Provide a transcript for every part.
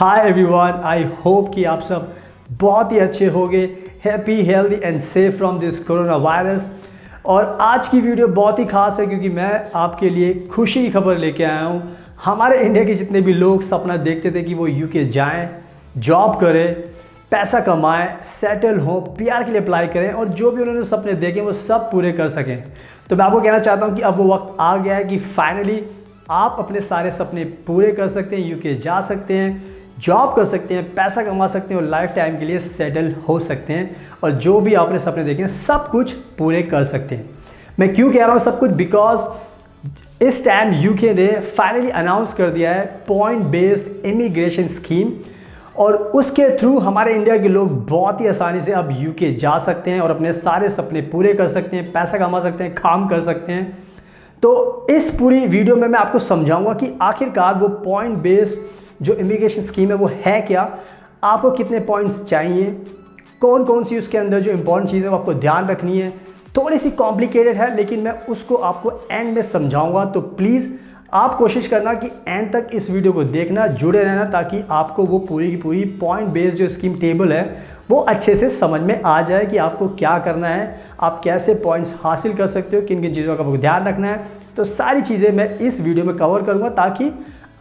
Hi everyone, I hope कि आप सब बहुत ही अच्छे होंगे, happy, healthy and safe from this corona virus. और आज की वीडियो बहुत ही खास है क्योंकि मैं आपके लिए खुशी की खबर लेके आया हूँ। हमारे इंडिया के जितने भी लोग सपना देखते थे कि वो यूके जाएं, जॉब करें, पैसा कमाएं, सेटल हों, पीआर के लिए अप्लाई करें और जो भी उन्होंने सपने देखे वो सब पूरे कर सकें। तो मैं आपको कहना चाहता हूँ कि अब वो वक्त आ गया है कि फाइनली आप अपने सारे सपने पूरे कर सकते हैं, यूके जा सकते हैं, जॉब कर सकते हैं, पैसा कमा सकते हैं और लाइफ टाइम के लिए सेटल हो सकते हैं और जो भी आपने सपने देखे हैं सब कुछ पूरे कर सकते हैं। मैं क्यों कह रहा हूँ सब कुछ? बिकॉज इस टाइम यूके ने फाइनली अनाउंस कर दिया है पॉइंट बेस्ड इमिग्रेशन स्कीम और उसके थ्रू हमारे इंडिया के लोग बहुत ही आसानी से अब यूके जा सकते हैं और अपने सारे सपने पूरे कर सकते हैं, पैसा कमा सकते हैं, काम कर सकते हैं। तो इस पूरी वीडियो में मैं आपको समझाऊंगा कि आखिरकार वो पॉइंट बेस्ड जो इमिग्रेशन स्कीम है वो है क्या, आपको कितने पॉइंट्स चाहिए, कौन कौन सी उसके अंदर जो इंपॉर्टेंट चीज़ है वो आपको ध्यान रखनी है। थोड़ी सी कॉम्प्लिकेटेड है लेकिन मैं उसको आपको एंड में समझाऊंगा। तो प्लीज़ आप कोशिश करना कि एंड तक इस वीडियो को देखना, जुड़े रहना, ताकि आपको वो पूरी की पूरी पॉइंट बेस्ड जो स्कीम टेबल है वो अच्छे से समझ में आ जाए कि आपको क्या करना है, आप कैसे पॉइंट्स हासिल कर सकते हो, किन किन चीज़ों का आपको ध्यान रखना है। तो सारी चीज़ें मैं इस वीडियो में कवर करूँगा ताकि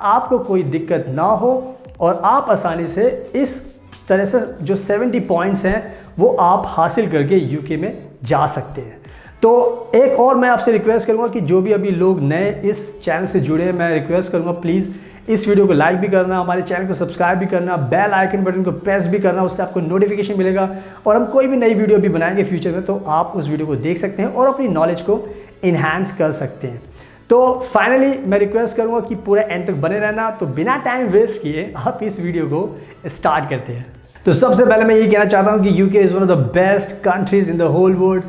आपको कोई दिक्कत ना हो और आप आसानी से इस तरह से जो 70 पॉइंट्स हैं वो आप हासिल करके यूके में जा सकते हैं। तो एक और मैं आपसे रिक्वेस्ट करूंगा कि जो भी अभी लोग नए इस चैनल से जुड़े हैं, मैं रिक्वेस्ट करूंगा प्लीज़ इस वीडियो को लाइक भी करना, हमारे चैनल को सब्सक्राइब भी करना, बेल आइकन बटन को प्रेस भी करना, उससे आपको नोटिफिकेशन मिलेगा और हम कोई भी नई वीडियो भी बनाएंगे फ्यूचर में तो आप उस वीडियो को देख सकते हैं और अपनी नॉलेज को इन्हांस कर सकते हैं। तो फाइनली मैं रिक्वेस्ट करूंगा कि पूरे एंड तक बने रहना। तो बिना टाइम वेस्ट किए आप इस वीडियो को स्टार्ट करते हैं। तो सबसे पहले मैं ये कहना चाहता हूं कि UK is one of the best countries in the whole world.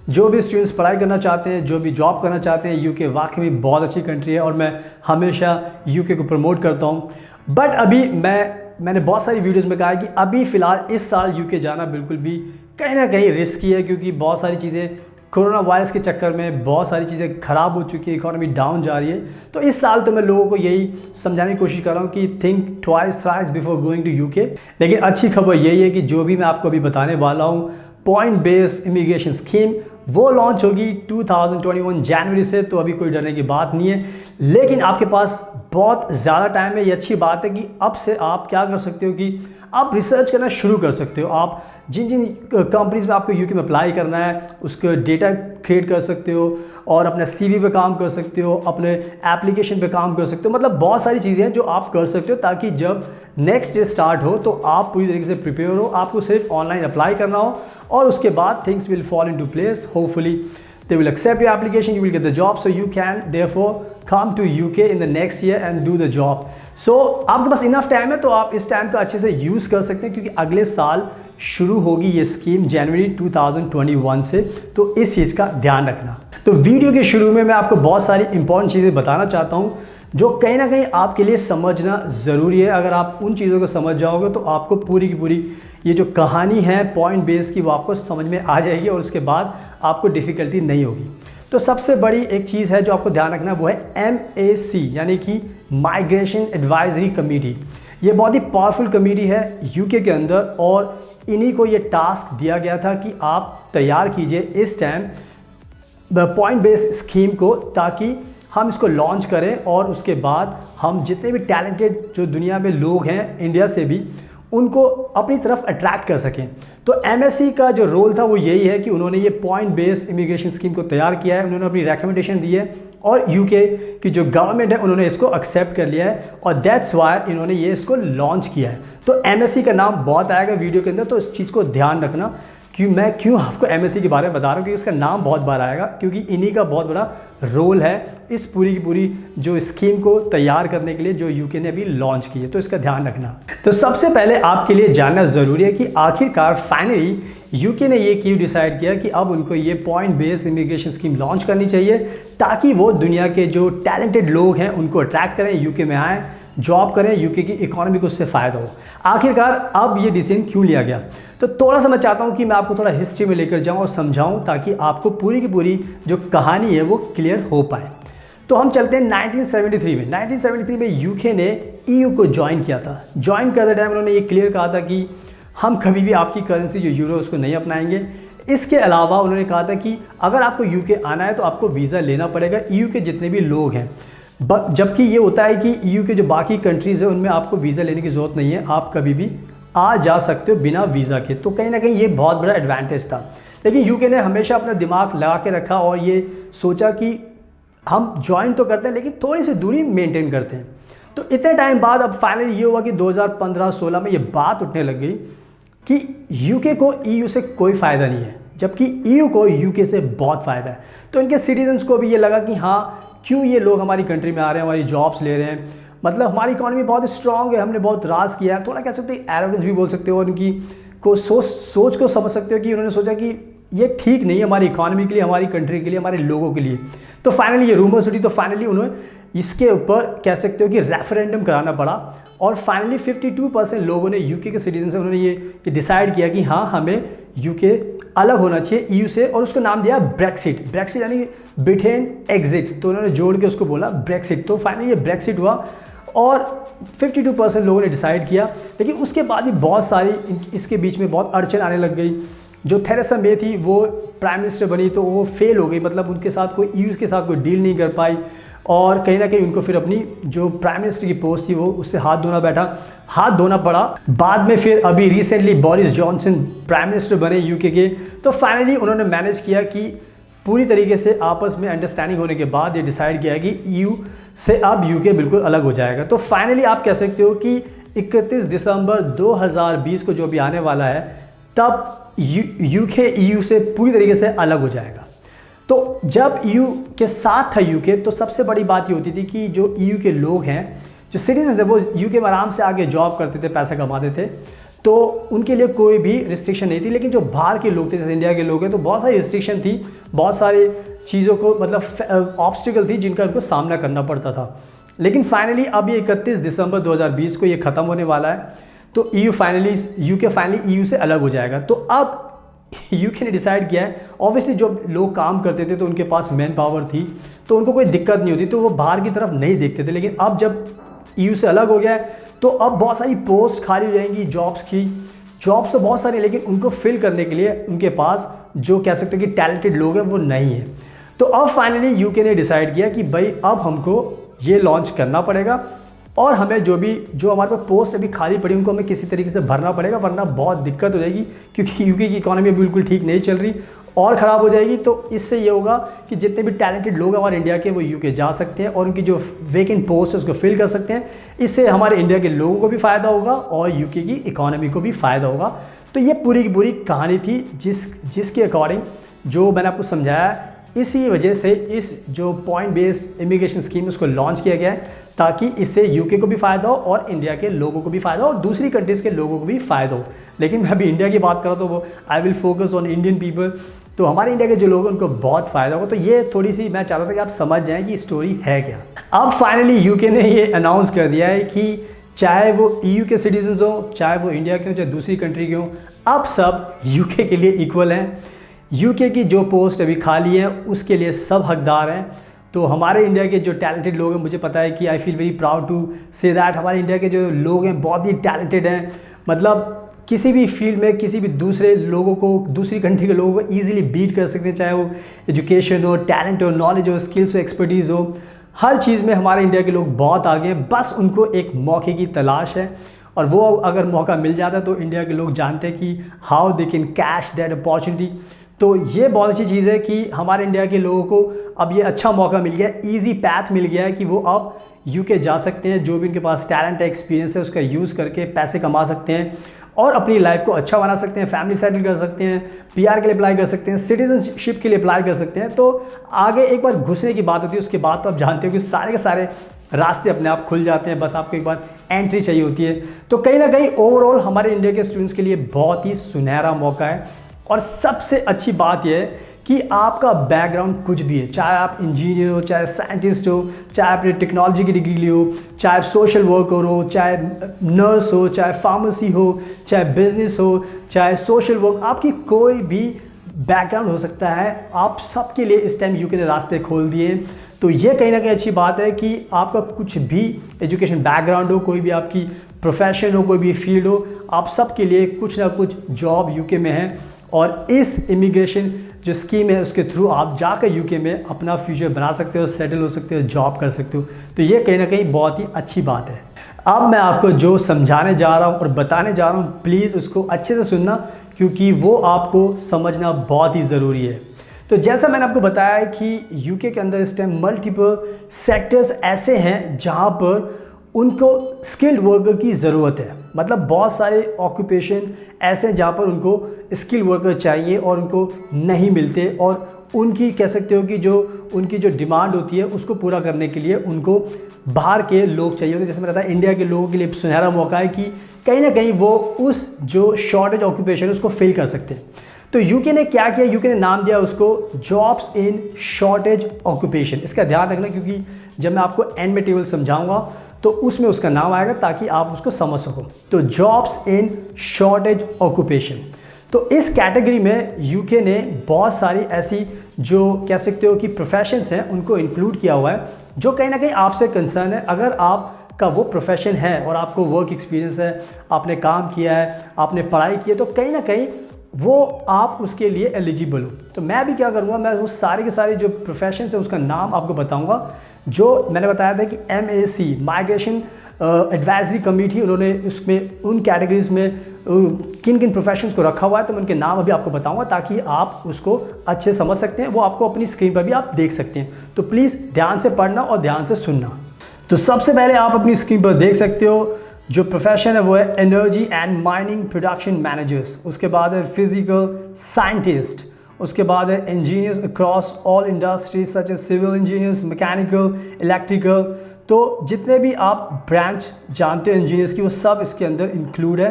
जो भी स्टूडेंट्स पढ़ाई करना चाहते हैं, जो भी जॉब करना चाहते हैं, यूके वाकई में बहुत अच्छी कंट्री है और मैं हमेशा यूके को प्रमोट करता हूँ। बट अभी मैंने बहुत सारी वीडियोज़ में कहा है कि अभी फ़िलहाल इस साल यूके जाना बिल्कुल भी कहीं ना कहीं रिस्की है क्योंकि बहुत सारी चीज़ें कोरोना वायरस के चक्कर में बहुत सारी चीज़ें ख़राब हो चुकी है, इकोनॉमी डाउन जा रही है। तो इस साल तो मैं लोगों को यही समझाने की कोशिश कर रहा हूँ कि think twice thrice before going to UK. लेकिन अच्छी खबर यही है कि जो भी मैं आपको अभी बताने वाला हूँ पॉइंट बेस्ड इमिग्रेशन स्कीम वो लॉन्च होगी 2021 जनवरी से। तो अभी कोई डरने की बात नहीं है, लेकिन आपके पास बहुत ज़्यादा टाइम है। ये अच्छी बात है कि अब से आप क्या कर सकते हो कि आप रिसर्च करना शुरू कर सकते हो। आप जिन जिन कंपनीज़ में आपको यूके में अप्लाई करना है उसके डेटा क्रिएट कर सकते हो और अपने सीवी पे काम कर सकते हो, अपने एप्लीकेशन पे काम कर सकते हो। मतलब बहुत सारी चीज़ें हैं जो आप कर सकते हो ताकि जब नेक्स्ट डे स्टार्ट हो तो आप पूरी तरीके से प्रिपेयर हो। आपको सिर्फ ऑनलाइन अप्लाई करना हो और उसके बाद things will fall into place. Hopefully they will accept your application, you will get the job, so you can therefore come to UK in the next year and do the job. So आपके पास enough time है तो आप इस time का अच्छे से use कर सकते हैं क्योंकि अगले साल शुरू होगी ये स्कीम जनवरी 2021 से। तो इस चीज़ का ध्यान रखना। तो वीडियो के शुरू में मैं आपको बहुत सारी इंपॉर्टेंट चीज़ें बताना चाहता हूँ जो कहीं ना कहीं आपके लिए समझना ज़रूरी है। अगर आप उन चीज़ों को समझ जाओगे तो आपको पूरी की पूरी ये जो कहानी है पॉइंट बेस की वो आपको समझ में आ जाएगी और उसके बाद आपको डिफ़िकल्टी नहीं होगी। तो सबसे बड़ी एक चीज़ है जो आपको ध्यान रखना है वो है MAC यानी कि माइग्रेशन एडवाइजरी कमेटी। ये बहुत ही पावरफुल कमेटी है यूके के अंदर और इन्हीं को ये टास्क दिया गया था कि आप तैयार कीजिए इस टाइम पॉइंट बेस्ड स्कीम को ताकि हम इसको लॉन्च करें और उसके बाद हम जितने भी टैलेंटेड जो दुनिया में लोग हैं इंडिया से भी उनको अपनी तरफ अट्रैक्ट कर सकें। तो MSc का जो रोल था वो यही है कि उन्होंने ये पॉइंट बेस्ड इमिग्रेशन स्कीम को तैयार किया है, उन्होंने अपनी रिकमेंडेशन दी है और यूके की जो गवर्नमेंट है उन्होंने इसको एक्सेप्ट कर लिया है और दैट्स वाई इन्होंने ये इसको लॉन्च किया है। तो MSc का नाम बहुत आएगा वीडियो के अंदर, तो इस चीज़ को ध्यान रखना। मैं क्यों आपको MSc के बारे में बता रहा हूँ क्योंकि इसका नाम बहुत बार आएगा क्योंकि इन्हीं का बहुत बड़ा रोल है इस पूरी की पूरी जो स्कीम को तैयार करने के लिए जो यूके ने अभी लॉन्च की है। तो इसका ध्यान रखना। तो सबसे पहले आपके लिए जानना ज़रूरी है कि आखिरकार फाइनली यूके ने ये क्यों डिसाइड किया कि अब उनको ये point based immigration scheme launch करनी चाहिए ताकि वो दुनिया के जो टैलेंटेड लोग हैं उनको अट्रैक्ट करें, यूके में आएँ, जॉब करें, यूके की इकोनॉमी को उससे फ़ायदा हो। आखिरकार अब ये डिसीजन क्यों लिया गया? तो थोड़ा सा मैं चाहता हूँ कि मैं आपको थोड़ा हिस्ट्री में लेकर जाऊँ और समझाऊँ ताकि आपको पूरी की पूरी जो कहानी है वो क्लियर हो पाए। तो हम चलते हैं 1973 में। 1973 में यूके ने ईयू को ज्वाइन किया था। ज्वाइन करते टाइम उन्होंने ये क्लियर कहा था कि हम कभी भी आपकी करेंसी जो यूरो उसको नहीं अपनाएंगे। इसके अलावा उन्होंने कहा था कि अगर आपको यूके आना है तो आपको वीज़ा लेना पड़ेगा ईयू के जितने भी लोग हैं। जबकि ये होता है कि ईयू के जो बाकी कंट्रीज़ हैं उनमें आपको वीज़ा लेने की ज़रूरत नहीं है, आप कभी भी आ जा सकते हो बिना वीज़ा के। तो कहीं ना कहीं ये बहुत बड़ा एडवांटेज था। लेकिन यूके ने हमेशा अपना दिमाग लगा के रखा और ये सोचा कि हम ज्वाइन तो करते हैं लेकिन थोड़ी सी दूरी मेंटेन करते हैं। तो इतने टाइम बाद अब फाइनली ये हुआ कि 2015-16 में ये बात उठने लग गई कि यूके को ईयू से कोई फ़ायदा नहीं है, जबकि ईयू को यूके से बहुत फ़ायदा है। तो इनके सिटीजन्स को भी ये लगा कि हाँ, क्यों ये लोग हमारी कंट्री में आ रहे हैं, हमारी जॉब्स ले रहे हैं, मतलब हमारी इकॉनमी बहुत स्ट्रांग है, हमने बहुत राज किया है। थोड़ा कह सकते हो एरोगेंस भी बोल सकते हो, और उनकी को सोच को समझ सकते हो कि उन्होंने सोचा कि ये ठीक नहीं है हमारी इकॉनमी के लिए, हमारी कंट्री के लिए, हमारे लोगों के लिए। तो फाइनली ये रूमर्स उठी, तो फाइनली उन्होंने इसके ऊपर कह सकते हो कि रेफरेंडम कराना पड़ा, और फाइनली 52% लोगों ने यूके के सिटीजन से उन्होंने ये डिसाइड किया कि हाँ, हमें यूके अलग होना चाहिए ईयू से, और उसको नाम दिया ब्रेक्सिट। ब्रेक्सिट यानी ब्रिटेन एग्जिट, तो उन्होंने जोड़ के उसको बोला ब्रेक्सिट। तो फाइनली ये ब्रेक्सिट हुआ और 52% लोगों ने डिसाइड किया। लेकिन उसके बाद भी बहुत सारी इसके बीच में बहुत अड़चन आने लग गई। जो थेरेसा मे थी वो प्राइम मिनिस्टर बनी तो वो फेल हो गई, मतलब उनके साथ कोई ईयू के साथ कोई डील नहीं कर पाई, और कहीं ना कहीं उनको फिर अपनी जो प्राइम मिनिस्टर की पोस्ट थी वो उससे हाथ धोना पड़ा। बाद में फिर अभी recently Boris Johnson prime minister बने यूके के। तो फाइनली उन्होंने मैनेज किया कि पूरी तरीके से आपस में अंडरस्टैंडिंग होने के बाद ये डिसाइड किया कि ईयू से अब यूके बिल्कुल अलग हो जाएगा। तो फाइनली आप कह सकते हो कि 31 दिसंबर 2020 को जो भी आने वाला है, तब यूके ईयू से पूरी तरीके से अलग हो जाएगा। तो जब ईयू के साथ था यूके, तो सबसे बड़ी बात ये होती थी कि जो ईयू के लोग हैं, जो सिटीजन थे, वो यूके में आराम से आगे जॉब करते थे, पैसा कमाते थे, तो उनके लिए कोई भी रिस्ट्रिक्शन नहीं थी। लेकिन जो बाहर के लोग थे, जैसे इंडिया के लोग हैं, तो बहुत सारी रिस्ट्रिक्शन थी, बहुत सारी चीज़ों को मतलब ऑब्स्टिकल थी जिनका उनको सामना करना पड़ता था। लेकिन फाइनली अब ये 31 दिसंबर 2020 को ये ख़त्म होने वाला है। तो यूके फाइनली ईयू से अलग हो जाएगा। तो अब यूके ने डिसाइड किया है, ऑब्वियसली जो लोग काम करते थे तो उनके पास मैन पावर थी, तो उनको कोई दिक्कत नहीं होती, तो वो बाहर की तरफ नहीं देखते थे। लेकिन अब जब ईयू से अलग हो गया है, तो अब बहुत सारी पोस्ट खाली हो जाएंगी जॉब्स तो बहुत सारी, लेकिन उनको फिल करने के लिए उनके पास जो कह सकते हैं कि टैलेंटेड लोग हैं वो नहीं है। तो अब फाइनली यूके ने डिसाइड किया कि भाई अब हमको ये लॉन्च करना पड़ेगा, और हमें जो हमारे पास पोस्ट अभी खाली पड़ी उनको हमें किसी तरीके से भरना पड़ेगा, वरना बहुत दिक्कत हो जाएगी, क्योंकि यूके की इकॉनमी बिल्कुल ठीक नहीं चल रही और ख़राब हो जाएगी। तो इससे ये होगा कि जितने भी टैलेंटेड लोग हमारे इंडिया के वो यूके जा सकते हैं और उनकी जो वेकेंट पोस्ट है उसको फिल कर सकते हैं। इससे हमारे इंडिया के लोगों को भी फ़ायदा होगा और यूके की इकॉनमी को भी फ़ायदा होगा। तो ये पूरी की पूरी कहानी थी जिसके अकॉर्डिंग जो मैंने आपको समझाया, इसी वजह से इस जो पॉइंट बेस्ड इमिग्रेशन स्कीम उसको लॉन्च किया गया है, ताकि इससे यूके को भी फ़ायदा हो और इंडिया के लोगों को भी फ़ायदा हो और दूसरी कंट्रीज़ के लोगों को भी फ़ायदा हो। लेकिन मैं अभी इंडिया की बात कर रहा तो वो I will focus on Indian people. तो हमारे इंडिया के जो लोग हैं उनको बहुत फ़ायदा होगा। तो ये थोड़ी सी मैं चाहता था कि आप समझ जाएँ कि स्टोरी है क्या। अब फाइनली यूके ने ये अनाउंस कर दिया है कि चाहे वो ईयू के सिटीजन्स हो, चाहे वो इंडिया के हो, चाहे दूसरी कंट्री के हो, अब सब यूके के लिए इक्वल हैं। यूके की जो पोस्ट अभी खाली है उसके लिए सब हकदार हैं। तो हमारे इंडिया के जो टैलेंटेड लोग हैं, मुझे पता है कि I feel very proud to say that हमारे इंडिया के जो लोग हैं बहुत ही टैलेंटेड हैं। मतलब किसी भी फील्ड में किसी भी दूसरे लोगों को, दूसरी कंट्री के लोगों को ईजिली बीट कर सकते हैं, चाहे वो एजुकेशन हो, टैलेंट हो, नॉलेज हो, स्किल्स हो, एक्सपर्टीज़ हो, हर चीज़ में हमारे इंडिया के लोग बहुत आगे हैं। बस उनको एक मौके की तलाश है, और वो अगर मौका मिल जाता है तो इंडिया के लोग जानते हैं कि how they can cash that opportunity. तो ये बहुत अच्छी चीज़ है कि हमारे इंडिया के लोगों को अब ये अच्छा मौका मिल गया, ईजी पैथ मिल गया है कि वो अब यूके जा सकते हैं, जो भी उनके पास टैलेंट है, एक्सपीरियंस है, उसका यूज़ करके पैसे कमा सकते हैं और अपनी लाइफ को अच्छा बना सकते हैं, फैमिली सेटल कर सकते हैं, पीआर के लिए अप्लाई कर सकते हैं, सिटीजनशिप के लिए अप्लाई कर सकते हैं। तो आगे एक बार घुसने की बात होती है, उसके बाद तो आप जानते हो कि सारे के सारे रास्ते अपने आप खुल जाते हैं, बस आपको एक बार एंट्री चाहिए होती है। तो कहीं ना कहीं ओवरऑल हमारे इंडिया के स्टूडेंट्स के लिए बहुत ही सुनहरा मौका है। और सबसे अच्छी बात यह है कि आपका बैकग्राउंड कुछ भी है, चाहे आप इंजीनियर हो, चाहे साइंटिस्ट हो, चाहे आपने टेक्नोलॉजी की डिग्री ली हो, चाहे सोशल वर्कर हो, चाहे नर्स हो, चाहे फार्मेसी हो, चाहे बिजनेस हो, चाहे सोशल वर्क, आपकी कोई भी बैकग्राउंड हो सकता है। आप सबके लिए इस टाइम यूके ने रास्ते खोल दिए। तो ये कहीं ना कहीं अच्छी बात है कि आपका कुछ भी एजुकेशन बैकग्राउंड हो, कोई भी आपकी प्रोफेशन हो, कोई भी फील्ड हो, आप सब के लिए कुछ ना कुछ जॉब यूके में है। और इस इमिग्रेशन जो स्कीम है उसके थ्रू आप जाकर यूके में अपना फ्यूचर बना सकते हो, सेटल हो सकते हो, जॉब कर सकते हो। तो ये कहीं ना कहीं बहुत ही अच्छी बात है। अब मैं आपको जो समझाने जा रहा हूँ और बताने जा रहा हूँ, प्लीज़ उसको अच्छे से सुनना, क्योंकि वो आपको समझना बहुत ही ज़रूरी है। तो जैसा मैंने आपको बताया है कि यूके के अंदर इस टाइम मल्टीपल सेक्टर्स ऐसे हैं जहाँ पर उनको स्किल्ड वर्कर की ज़रूरत है। मतलब बहुत सारे ऑक्यूपेशन ऐसे हैं जहाँ पर उनको स्किल्ड वर्कर चाहिए और उनको नहीं मिलते, और उनकी कह सकते हो कि जो उनकी जो डिमांड होती है उसको पूरा करने के लिए उनको बाहर के लोग चाहिए होते हैं। जैसे मैंने बताया, इंडिया के लोगों के लिए सुनहरा मौका है कि कहीं ना कहीं वो उस जो शॉर्टेज ऑक्यूपेशन है उसको फिल कर सकते हैं। तो यूके ने क्या किया, यूके ने नाम दिया उसको जॉब्स इन शॉर्टेज ऑक्यूपेशन। इसका ध्यान रखना, क्योंकि जब मैं आपको एंड में टेबल समझाऊंगा तो उसमें उसका नाम आएगा ताकि आप उसको समझ सको। तो जॉब्स इन शॉर्टेज ऑक्यूपेशन, तो इस कैटेगरी में यूके ने बहुत सारी ऐसी जो कह सकते हो कि प्रोफेशंस हैं उनको इंक्लूड किया हुआ है, जो कहीं ना कहीं आपसे कंसर्न है। अगर आपका वो प्रोफेशन है और आपको वर्क एक्सपीरियंस है, आपने काम किया है, आपने पढ़ाई की है, तो कहीं ना कहीं वो आप उसके लिए एलिजिबल हो। तो मैं भी क्या करूँगा, मैं वो सारे के सारे जो प्रोफेशन है उसका नाम आपको बताऊँगा। जो मैंने बताया था कि MAC माइग्रेशन एडवाइजरी कमेटी, उन्होंने उसमें उन कैटेगरीज में किन किन प्रोफेशंस को रखा हुआ है, तो मैं उनके नाम अभी आपको बताऊंगा ताकि आप उसको अच्छे समझ सकते हैं। वो आपको अपनी स्क्रीन पर भी आप देख सकते हैं। तो प्लीज़ ध्यान से पढ़ना और ध्यान से सुनना। तो सबसे पहले आप अपनी स्क्रीन पर देख सकते हो जो प्रोफेशन है वो है energy and mining production managers. उसके बाद है फिजिकल साइंटिस्ट। उसके बाद है engineers across all industries such as civil engineers, mechanical, electrical. तो जितने भी आप ब्रांच जानते हो इंजीनियर्स की, वो सब इसके अंदर इंक्लूड है,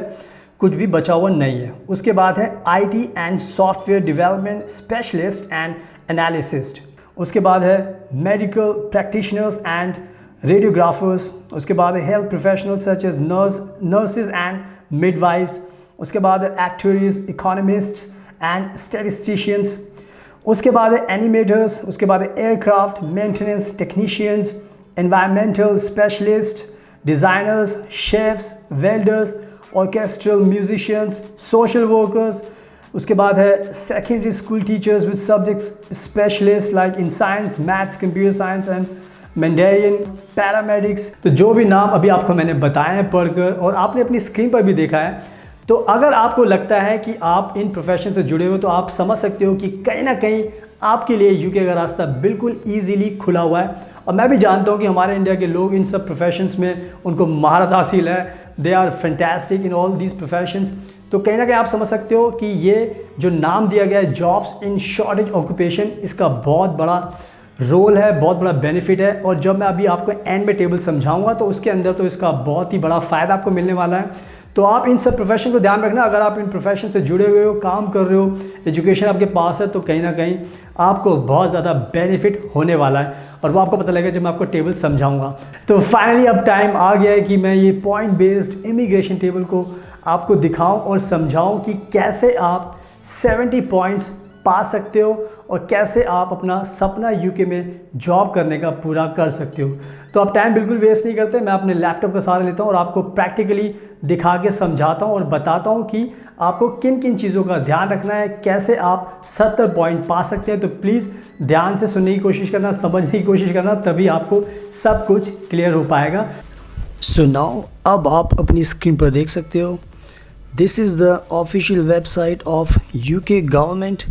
कुछ भी बचा हुआ नहीं है। उसके बाद है IT and software development specialist and analyst. उसके बाद है मेडिकल प्रैक्टिशनर्स एंड रेडियोग्राफर्स। उसके बाद है health professional such as nurses and midwives. उसके बाद है एक्चुअरीज, इकोनॉमिस्ट्स एंड स्टैटिस्टिशियंस। उसके बाद है एनिमेटर्स। उसके बाद है aircraft maintenance technicians, environmental specialist, designers, chefs, welders, orchestral musicians, social workers. उसके बाद है secondary school teachers with subjects specialist like in science, maths, computer science and mandarin, paramedics. तो जो भी नाम अभी आपको मैंने बताए हैं पढ़कर, और आपने अपनी स्क्रीन पर भी देखा है, तो अगर आपको लगता है कि आप इन प्रोफेशन से जुड़े हो तो आप समझ सकते हो कि कहीं ना कहीं आपके लिए यूके का रास्ता बिल्कुल ईजीली खुला हुआ है। और मैं भी जानता हूँ कि हमारे इंडिया के लोग इन सब प्रोफेशंस में उनको महारत हासिल है, they are fantastic in all these professions. तो कहीं ना कहीं आप समझ सकते हो कि ये जो नाम दिया गया है जॉब्स इन शॉर्टेज ऑक्यूपेशन, इसका बहुत बड़ा रोल है, बहुत बड़ा बेनिफिट है। और जब मैं अभी आपको एंड में टेबल समझाऊंगा तो उसके अंदर तो इसका बहुत ही बड़ा फ़ायदा आपको मिलने वाला है। तो आप इन सब प्रोफेशन को ध्यान रखना। अगर आप इन प्रोफेशन से जुड़े हुए हो, काम कर रहे हो, एजुकेशन आपके पास है, तो कहीं ना कहीं आपको बहुत ज़्यादा बेनिफिट होने वाला है, और वो आपको पता लगेगा जब मैं आपको टेबल समझाऊंगा। तो फाइनली अब टाइम आ गया है कि मैं ये पॉइंट बेस्ड इमिग्रेशन टेबल को आपको दिखाऊं और समझाऊं कि कैसे आप 70 पॉइंट्स पा सकते हो और कैसे आप अपना सपना यूके में जॉब करने का पूरा कर सकते हो। तो अब टाइम बिल्कुल वेस्ट नहीं करते, मैं अपने लैपटॉप का सहारा लेता हूँ और आपको प्रैक्टिकली दिखा के समझाता हूँ और बताता हूँ कि आपको किन किन चीज़ों का ध्यान रखना है, कैसे आप 70 पॉइंट पा सकते हैं। तो प्लीज़ ध्यान से सुनने की कोशिश करना, समझने की कोशिश करना, तभी आपको सब कुछ क्लियर हो पाएगा। सो नाउ अब आप अपनी स्क्रीन पर देख सकते हो, this is the official website of UK government,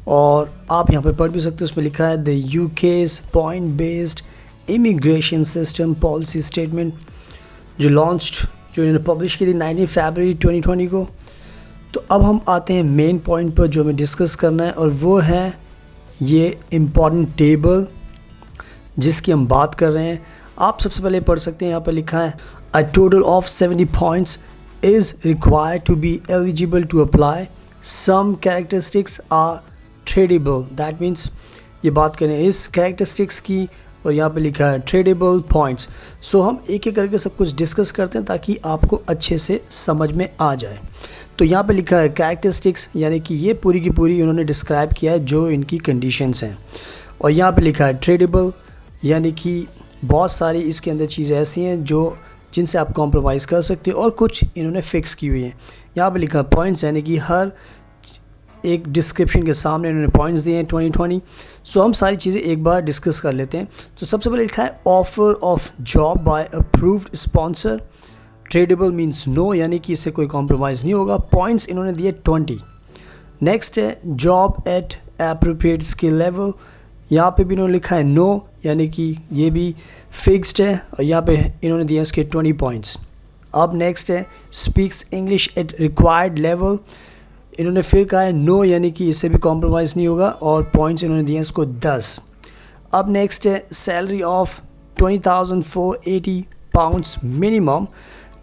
और आप यहाँ पर पढ़ भी सकते हो। उसमें लिखा है the UK's point based immigration system policy statement, जो इन्होंने पब्लिश की थी 19 फरवरी 2020 को। तो अब हम आते हैं मेन पॉइंट पर जो हमें डिस्कस करना है, और वो है ये इम्पॉर्टेंट टेबल जिसकी हम बात कर रहे हैं। आप सबसे पहले पढ़ सकते हैं, यहाँ पर लिखा है a total of 70 points is required to be eligible to apply, some characteristics are tradable. That means ये बात करें इस कैरेक्टरिस्टिक्स की, और यहाँ पे लिखा है ट्रेडेबल पॉइंट्स। सो हम एक एक करके सब कुछ डिस्कस करते हैं ताकि आपको अच्छे से समझ में आ जाए। तो यहाँ पे लिखा है कैरेक्टरिस्टिक्स, यानी कि ये पूरी की पूरी उन्होंने डिस्क्राइब किया है जो इनकी कंडीशंस हैं। और यहाँ पे लिखा है ट्रेडेबल, यानी कि बहुत सारी इसके अंदर चीज़ें ऐसी हैं जो जिनसे आप कॉम्प्रोमाइज़ कर सकते हो और कुछ इन्होंने फ़िक्स की हुई हैं। यहाँ पे लिखा पॉइंट्स, यानी कि हर एक डिस्क्रिप्शन के सामने इन्होंने पॉइंट्स दिए हैं 2020। सो हम सारी चीज़ें एक बार डिस्कस कर लेते हैं। तो सबसे पहले लिखा है offer of job by approved sponsor, tradable means no, यानी कि इससे कोई कॉम्प्रोमाइज़ नहीं होगा। पॉइंट्स इन्होंने दिए 20। नेक्स्ट है job eight appropriate skill level, यहाँ पे भी इन्होंने लिखा है नो, यानी कि ये भी फिक्स्ड है और यहाँ पे इन्होंने दिए इसके 20 पॉइंट्स। अब नेक्स्ट है speaks English at required level, इन्होंने फिर कहा है नो, यानी कि इससे भी कॉम्प्रोमाइज़ नहीं होगा और पॉइंट्स इन्होंने दिए इसको 10। अब नेक्स्ट है salary of 20,480 pounds minimum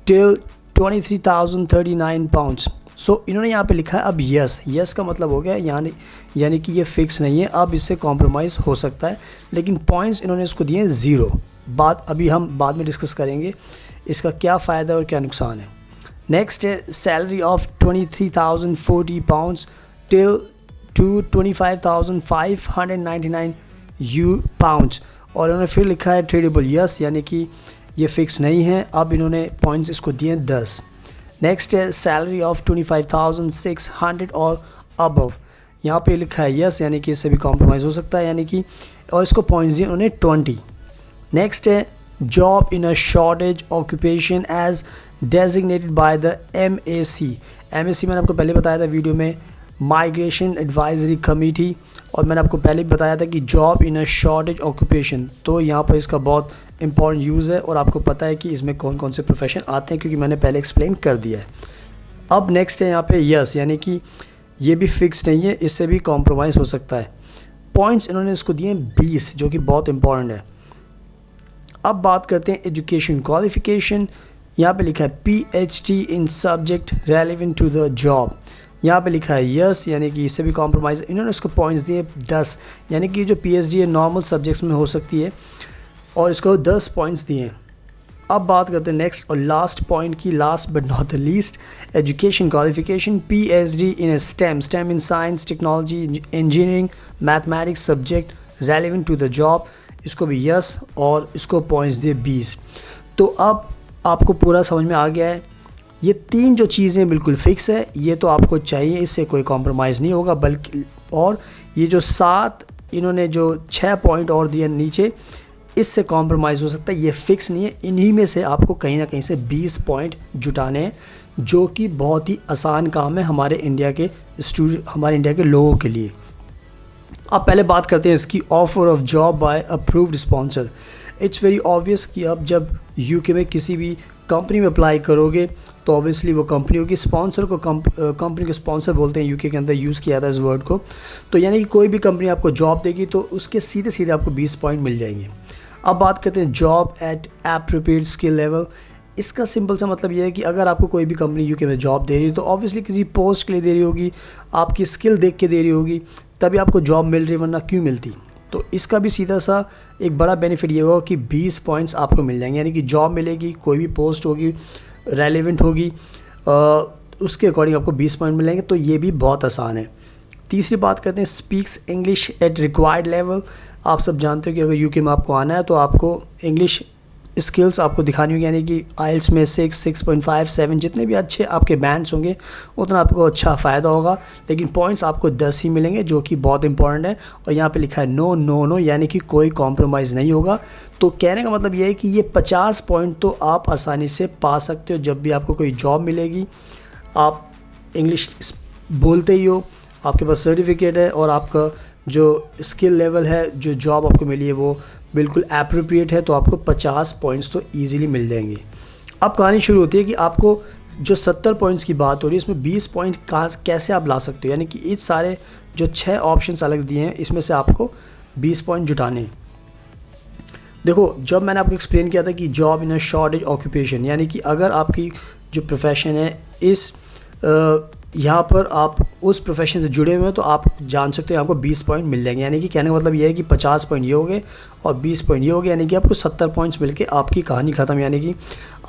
till 23,039 pounds. So इन्होंने यहाँ पे लिखा है अब यस का मतलब हो गया यानी कि ये फ़िक्स नहीं है, अब इससे कॉम्प्रोमाइज़ हो सकता है, लेकिन पॉइंट्स इन्होंने इसको दिए 0। अभी हम बाद में डिस्कस करेंगे इसका क्या फ़ायदा और क्या नुकसान है। नेक्स्ट है salary of 23,040 pounds till two 25,599 pounds, और इन्होंने फिर लिखा है ट्रेडेबल यस, यानी कि ये फ़िक्स नहीं है, अब इन्होंने पॉइंट्स इसको दिए 10। नेक्स्ट है सैलरी ऑफ 25,600 और अबव, यहाँ पे लिखा है यस, यानी कि इससे भी कॉम्प्रोमाइज़ हो सकता है, यानी कि, और इसको पॉइंट्स दिए उन्होंने 20। नेक्स्ट है job in a shortage occupation as designated by the MAC मैंने आपको पहले बताया था वीडियो में, माइग्रेशन एडवाइजरी कमेटी, और मैंने आपको पहले भी बताया था कि job in a shortage occupation, तो यहाँ पर इसका बहुत इंपॉर्टेंट यूज़ है और आपको पता है कि इसमें कौन कौन से प्रोफेशन आते हैं, क्योंकि मैंने पहले एक्सप्लेन कर दिया है। अब नेक्स्ट है यहाँ पे यस, यानी कि ये भी फिक्स नहीं है, इससे भी कॉम्प्रोमाइज़ हो सकता है। पॉइंट्स इन्होंने इसको दिए 20, जो कि बहुत इंपॉर्टेंट है। अब बात करते हैं एजुकेशन क्वालिफ़िकेशन, यहाँ पे लिखा है PhD in subject relevant to the job, यहाँ पे लिखा है यस, यानी कि इससे भी कॉम्प्रोमाइज़, इन्होंने इसको पॉइंट्स दिए 10, यानी कि जो PhD है नॉर्मल सब्जेक्ट्स में हो सकती है, और इसको 10 पॉइंट्स दिए। अब बात करते हैं नेक्स्ट और लास्ट पॉइंट की, last but not the least, education qualification PhD in STEM in science technology engineering mathematics subject relevant to the job, इसको भी यस, और इसको पॉइंट्स दिए 20। तो अब आपको पूरा समझ में आ गया है, ये 3 जो चीज़ें बिल्कुल फ़िक्स है, ये तो आपको चाहिए, इससे कोई कॉम्प्रोमाइज़ नहीं होगा, बल्कि और ये जो 7 इन्होंने जो 6 पॉइंट और दिए नीचे, इससे कॉम्प्रोमाइज़ हो सकता है, ये फ़िक्स नहीं है। इन्हीं में से आपको कहीं ना कहीं से 20 पॉइंट जुटाने हैं, जो कि बहुत ही आसान काम है हमारे इंडिया के लोगों के लिए। अब पहले बात करते हैं इसकी offer of job by approved sponsor. It's very obvious कि अब जब यूके में किसी भी कंपनी में अप्लाई करोगे तो ऑब्वियसली वो कंपनी होगी, स्पॉन्सर को कंपनी के स्पॉन्सर बोलते हैं, यूके के अंदर यूज़ किया था इस वर्ड को। तो यानी कि कोई भी कंपनी आपको जॉब देगी तो उसके सीधे सीधे आपको 20 पॉइंट मिल जाएंगे। अब बात करते हैं job eight appropriate skill level. इसका सिंपल सा मतलब ये है कि अगर आपको कोई भी कंपनी यूके में जॉब दे रही है तो ऑब्वियसली किसी पोस्ट के लिए दे रही होगी, आपकी स्किल देख के दे रही होगी, तभी आपको जॉब मिल रही है, वरना क्यों मिलती। तो इसका भी सीधा सा एक बड़ा बेनिफिट ये होगा कि 20 पॉइंट्स आपको मिल जाएंगे, यानी कि जॉब मिलेगी, कोई भी पोस्ट होगी रेलेवेंट होगी, उसके अकॉर्डिंग आपको 20 पॉइंट मिलेंगे, तो ये भी बहुत आसान है। तीसरी बात करते हैं speaks English at required level. आप सब जानते हो कि अगर यूके में आपको आना है तो आपको इंग्लिश स्किल्स आपको दिखानी होगी, यानी कि आइल्स में 6, 6.5, 7 जितने भी अच्छे आपके बैंड्स होंगे उतना आपको अच्छा फ़ायदा होगा, लेकिन पॉइंट्स आपको 10 ही मिलेंगे, जो कि बहुत इंपॉर्टेंट है। और यहाँ पे लिखा है नो नो नो, यानी कि कोई कॉम्प्रोमाइज़ नहीं होगा। तो कहने का मतलब ये है कि ये 50 पॉइंट तो आप आसानी से पा सकते हो। जब भी आपको कोई जॉब मिलेगी, आप इंग्लिश बोलते ही हो, आपके पास सर्टिफिकेट है और आपका जो स्किल लेवल है, जो जॉब आपको मिली है वो बिल्कुल एप्रोप्रिएट है, तो आपको 50 पॉइंट्स तो ईज़िली मिल जाएंगे। अब कहानी शुरू होती है कि आपको जो 70 पॉइंट्स की बात हो रही है, इसमें 20 पॉइंट कैसे आप ला सकते हो, यानी कि इस सारे जो 6 ऑप्शंस अलग दिए हैं इसमें से आपको 20 पॉइंट जुटाने हैं। देखो, जब मैंने आपको एक्सप्लेन किया था कि job in a shortage occupation, यानी कि अगर आपकी जो प्रोफेशन है इस यहाँ पर आप उस प्रोफेशन से जुड़े हुए हैं तो आप जान सकते हो आपको 20 पॉइंट मिल जाएंगे। यानी कि कहने का मतलब ये है कि 50 पॉइंट ये हो गए और 20 पॉइंट ये हो गए, यानी कि आपको 70 पॉइंट्स मिलके आपकी कहानी ख़त्म, यानी कि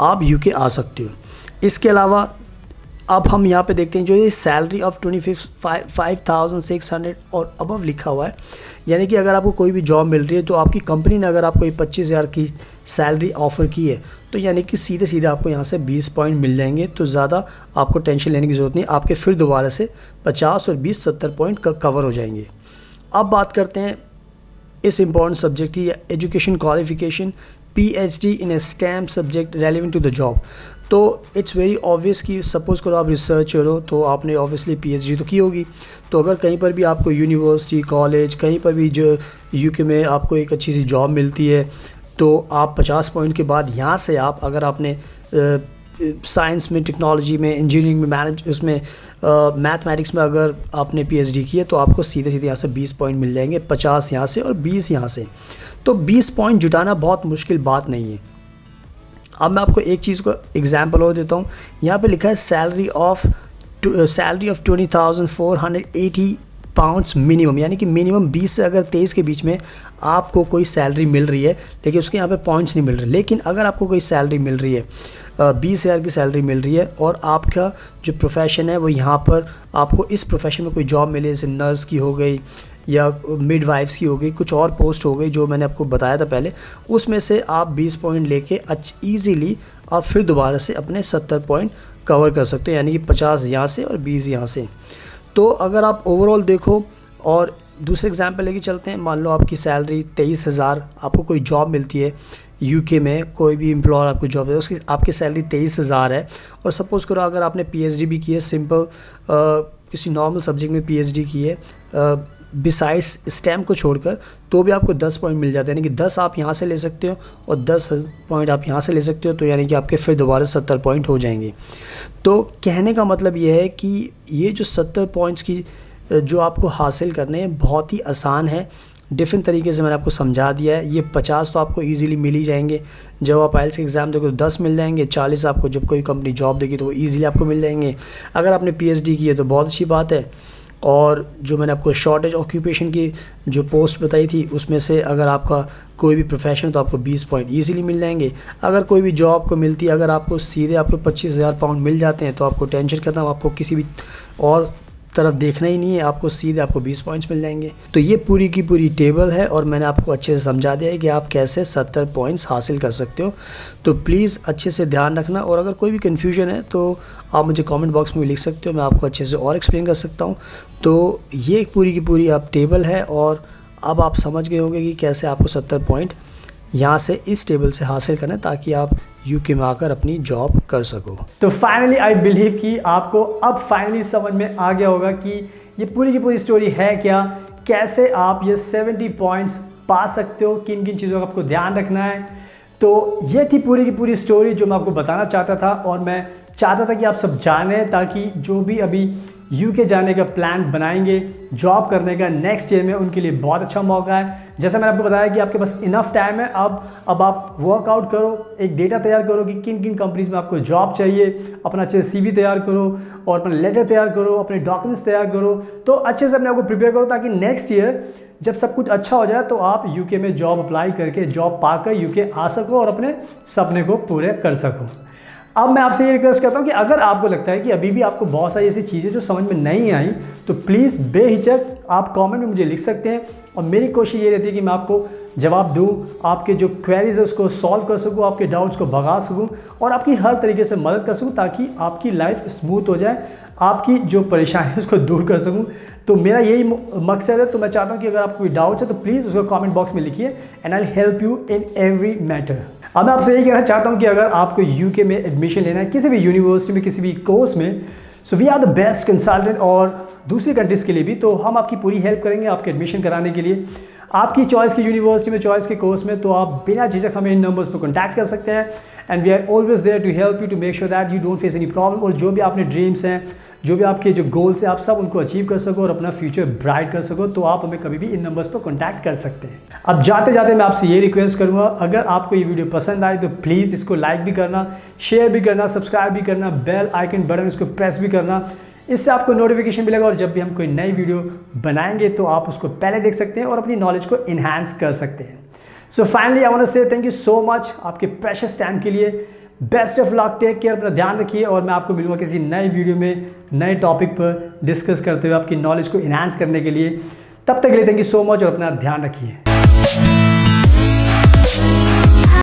आप यूके आ सकते हो। इसके अलावा अब हम यहाँ पे देखते हैं जो ये सैलरी ऑफ 25,600 और अबव लिखा हुआ है, यानी कि अगर आपको कोई भी जॉब मिल रही है तो आपकी कंपनी ने अगर आपको ये 25,000 की सैलरी ऑफ़र की है तो यानी कि सीधे सीधे आपको यहाँ से 20 पॉइंट मिल जाएंगे। तो ज़्यादा आपको टेंशन लेने की ज़रूरत नहीं, आपके फिर दोबारा से 50 और 20 70 पॉइंट कवर हो जाएंगे। अब बात करते हैं इस इम्पॉर्टेंट सब्जेक्ट की, education qualification PhD in a STEM subject relevant to the job. तो इट्स वेरी ऑब्वियस कि सपोज़ करो आप रिसर्चर हो तो आपने ऑब्वियसली PhD तो की होगी। तो अगर कहीं पर भी आपको यूनिवर्सिटी कॉलेज कहीं पर भी जो UK में आपको एक अच्छी सी जॉब मिलती है तो आप 50 पॉइंट के बाद यहाँ से आप अगर आपने साइंस में, टेक्नोलॉजी में, इंजीनियरिंग में, उसमें मैथमेटिक्स में अगर आपने PhD की है तो आपको सीधे सीधे यहाँ से 20 पॉइंट मिल जाएंगे, 50 यहाँ से और 20 यहाँ से। तो 20 पॉइंट जुटाना बहुत मुश्किल बात नहीं है। अब मैं आपको एक चीज़ को एग्जांपल और देता हूँ। यहाँ पे लिखा है सैलरी ऑफ 20,480 पाउंड्स मिनिमम, यानी कि मिनिमम 20 से अगर 23 के बीच में आपको कोई सैलरी मिल रही है, लेकिन उसके यहाँ पे पॉइंट्स नहीं मिल रहे। लेकिन अगर आपको कोई सैलरी मिल रही है 20,000 की सैलरी मिल रही है और आपका जो प्रोफेशन है वो यहाँ पर आपको इस प्रोफेशन में कोई जॉब मिले, जैसे नर्स की हो गई या मिडवाइफ्स की हो गई, कुछ और पोस्ट हो गई जो मैंने आपको बताया था पहले, उसमें से आप 20 पॉइंट लेके ईज़िली आप फिर दोबारा से अपने 70 पॉइंट कवर कर सकते हो, यानी कि 50 यहाँ से और 20 यहाँ से। तो अगर आप ओवरऑल देखो और दूसरे एग्जांपल लेके चलते हैं, मान लो आपकी सैलरी 23,000, आपको कोई जॉब मिलती है UK में, कोई भी एम्प्लॉयर आपको जॉब है उसकी आपकी सैलरी 23,000 है। और सपोज़ करो अगर आपने PhD भी की है, सिंपल किसी नॉर्मल सब्जेक्ट में PhD की है बिसाइड्स स्टेम को छोड़कर, तो भी आपको 10 पॉइंट मिल जाते हैं, यानी कि 10 आप यहाँ से ले सकते हो और 10 पॉइंट आप यहाँ से ले सकते हो, तो यानी कि आपके फिर दोबारा 70 पॉइंट हो जाएंगे। तो कहने का मतलब ये है कि ये जो 70 पॉइंट्स की जो आपको हासिल करने हैं बहुत ही आसान है। डिफरेंट तरीके से मैंने आपको समझा दिया है। ये 50 तो आपको इजीली मिल ही जाएंगे, जब आप IELTS के एग्ज़ाम दोगे तो 10 मिल जाएंगे, 40 आपको जब कोई कंपनी जॉब देगी तो वो ईज़िली आपको मिल जाएंगे। अगर आपने PhD की है तो बहुत अच्छी बात है। और जो मैंने आपको शॉर्टेज ऑक्यूपेशन की जो पोस्ट बताई थी उसमें से अगर आपका कोई भी प्रोफेशन तो आपको 20 पॉइंट ईज़िली मिल जाएंगे। अगर कोई भी जॉब को मिलती है, अगर आपको सीधे आपको 25,000 पाउंड मिल जाते हैं तो आपको टेंशन खत्म, आपको किसी भी और तरफ देखना ही नहीं है, आपको सीधे आपको 20 पॉइंट्स मिल जाएंगे। तो ये पूरी की पूरी टेबल है और मैंने आपको अच्छे से समझा दिया है कि आप कैसे 70 पॉइंट्स हासिल कर सकते हो। तो प्लीज़ अच्छे से ध्यान रखना, और अगर कोई भी कन्फ्यूजन है तो आप मुझे कमेंट बॉक्स में भी लिख सकते हो, मैं आपको अच्छे से और एक्सप्लेन कर सकता हूँ। तो ये पूरी की पूरी आप टेबल है और अब आप समझ गए होंगे कि कैसे आपको 70 पॉइंट यहाँ से इस टेबल से हासिल करना है ताकि आप UK में आकर अपनी जॉब कर सको। तो फाइनली आई बिलीव कि आपको अब फाइनली समझ में आ गया होगा कि ये पूरी की पूरी स्टोरी है क्या, कैसे आप ये 70 पॉइंट्स पा सकते हो, किन किन चीज़ों का आपको ध्यान रखना है। तो ये थी पूरी की पूरी स्टोरी जो मैं आपको बताना चाहता था, और मैं चाहता था कि आप सब जानें ताकि जो भी अभी UK जाने का प्लान बनाएंगे जॉब करने का नेक्स्ट ईयर में, उनके लिए बहुत अच्छा मौका है। जैसा मैंने आपको बताया कि आपके पास इनफ टाइम है, अब आप वर्कआउट करो, एक डेटा तैयार करो कि किन किन कंपनीज में आपको जॉब चाहिए, अपना अच्छे CV तैयार करो और अपना लेटर तैयार करो, अपने डॉक्यूमेंट्स तैयार करो। तो अच्छे से अपने आपको प्रिपेयर करो ताकि नेक्स्ट ईयर जब सब कुछ अच्छा हो जाए तो आप UK में जॉब अप्लाई करके जॉब पाकर UK आ सको और अपने सपने को पूरे कर सको। अब मैं आपसे ये रिक्वेस्ट करता हूँ कि अगर आपको लगता है कि अभी भी आपको बहुत सारी ऐसी चीज़ें जो समझ में नहीं आई तो प्लीज़ बेहिचक आप कमेंट में मुझे लिख सकते हैं, और मेरी कोशिश ये रहती है कि मैं आपको जवाब दूँ, आपके जो क्वेरीज है उसको सॉल्व कर सकूँ, आपके डाउट्स को भगा सकूँ और आपकी हर तरीके से मदद कर सकूँ ताकि आपकी लाइफ स्मूथ हो जाए, आपकी जो परेशानी है उसको दूर कर सकूँ। तो मेरा यही मकसद है। तो मैं चाहता हूँ कि अगर आपको कोई डाउट्स है तो प्लीज़ उसको कमेंट बॉक्स में लिखिए and I will help you in every matter. अब मैं आपसे यही कहना चाहता हूँ कि अगर आपको UK में एडमिशन लेना है किसी भी यूनिवर्सिटी में, किसी भी कोर्स में, so we are the best consultant, और दूसरी कंट्रीज़ के लिए भी, तो हम आपकी पूरी हेल्प करेंगे आपके एडमिशन कराने के लिए आपकी चॉइस की यूनिवर्सिटी में, चॉइस के कोर्स में। तो आप बिना झिझक हमें इन नंबर्स पर कॉन्टैक्ट कर सकते हैं and we are always there to help you to make sure that you don't face any problem, और जो भी आपने ड्रीम्स हैं, जो भी आपके जो गोल्स हैं, आप सब उनको अचीव कर सको और अपना फ्यूचर ब्राइट कर सको। तो आप हमें कभी भी इन नंबर्स पर कॉन्टैक्ट कर सकते हैं। अब जाते जाते मैं आपसे ये रिक्वेस्ट करूँगा, अगर आपको ये वीडियो पसंद आए तो प्लीज़ इसको लाइक भी करना, शेयर भी करना, सब्सक्राइब भी करना, बेल आइकन बटन इसको प्रेस भी करना, इससे आपको नोटिफिकेशन मिलेगा और जब भी हम कोई नई वीडियो बनाएंगे तो आप उसको पहले देख सकते हैं और अपनी नॉलेज को इन्हांस कर सकते हैं। So finally I want to say thank you so much आपके प्रेशियस टाइम के लिए। Best of luck, take care, अपना ध्यान रखिए और मैं आपको मिलूंगा किसी नए वीडियो में नए टॉपिक पर डिस्कस करते हुए आपकी नॉलेज को इन्हांस करने के लिए। तब तक के लिए थैंक यू सो मच और अपना ध्यान रखिए।